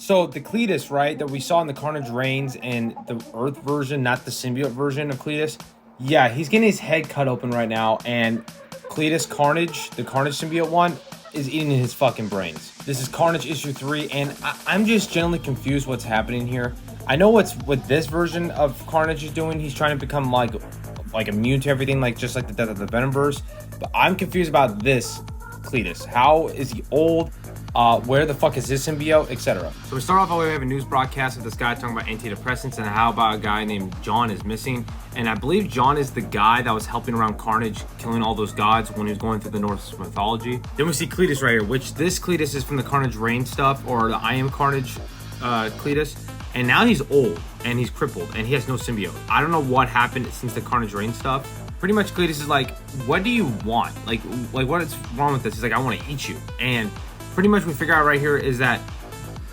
So the Cletus, right, that we saw in the Carnage Reigns and the Earth version, not the symbiote version of Cletus. Yeah, he's getting his head cut open right now, and Cletus Carnage, the Carnage symbiote one, is eating his fucking brains. This is Carnage issue 3, and I'm just generally confused what's happening here. I know what this version of Carnage is doing. He's trying to become like immune to everything, like just like the death of the Venomverse. But I'm confused about this Cletus. How is he old? Where the fuck is his symbiote, etc. So we start off, we have a news broadcast of this guy talking about antidepressants and how about a guy named John is missing. And I believe John is the guy that was helping around Carnage, killing all those gods when he was going through the Norse mythology. Then we see Cletus right here, which this Cletus is from the Carnage Reign stuff, or the I Am Carnage Cletus. And now he's old and he's crippled and he has no symbiote. I don't know what happened since the Carnage Reign stuff. Pretty much Cletus is like, what do you want? Like what is wrong with this? He's like, I want to eat you. And pretty much we figure out right here is that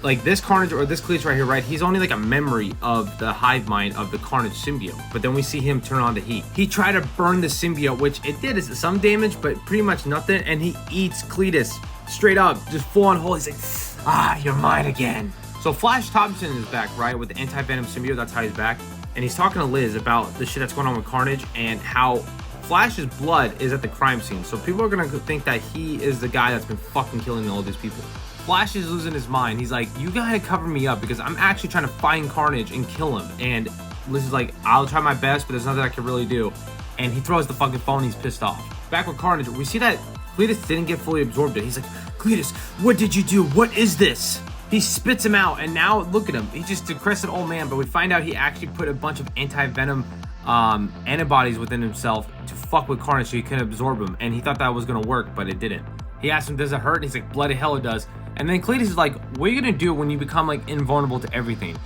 like this Carnage or this Cletus right here, right? He's only like a memory of the hive mind of the Carnage symbiote. But then we see him turn on the heat. He tried to burn the symbiote, which it did some damage, but pretty much nothing. And he eats Cletus straight up, just full on whole. He's like, you're mine again. So Flash Thompson is back, right? With the anti-venom symbiote, that's how he's back. And he's talking to Liz about the shit that's going on with Carnage and how Flash's blood is at the crime scene. So people are gonna think that he is the guy that's been fucking killing all these people. Flash is losing his mind. He's like, you gotta cover me up because I'm actually trying to find Carnage and kill him. And Liz is like, I'll try my best, but there's nothing I can really do. And he throws the fucking phone, he's pissed off. Back with Carnage, we see that Cletus didn't get fully absorbed yet. He's like, Cletus, what did you do? What is this? He spits him out, and now look at him. He's just a decrepit old man, but we find out he actually put a bunch of anti-venom antibodies within himself to fuck with Carnage so he couldn't absorb him, and he thought that was gonna work, but it didn't. He asked him, does it hurt? And he's like, bloody hell it does. And then Cletus is like, what are you gonna do when you become like invulnerable to everything?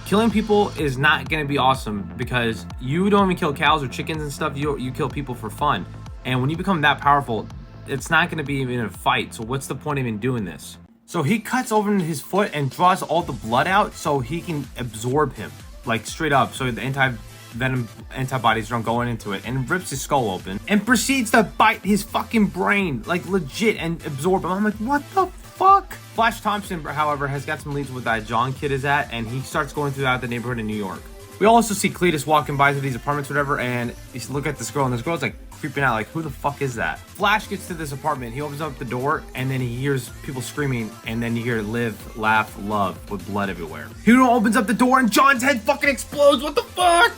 Killing people is not gonna be awesome because you don't even kill cows or chickens and stuff. You kill people for fun. And when you become that powerful, it's not gonna be even a fight. So what's the point of even doing this? So he cuts open his foot and draws all the blood out so he can absorb him, like straight up. So the anti-venom antibodies don't go into it, and rips his skull open and proceeds to bite his fucking brain, like legit, and absorb him. I'm like, what the fuck? Flash Thompson, however, has got some leads with that John kid is at, and he starts going through the neighborhood in New York. We also see Cletus walking by through these apartments, whatever, and he's look at this girl, and this girl's like creeping out, like, who the fuck is that? Flash gets to this apartment, he opens up the door, and then he hears people screaming, and then you hear live, laugh, love with blood everywhere. He opens up the door, and John's head fucking explodes. What the fuck?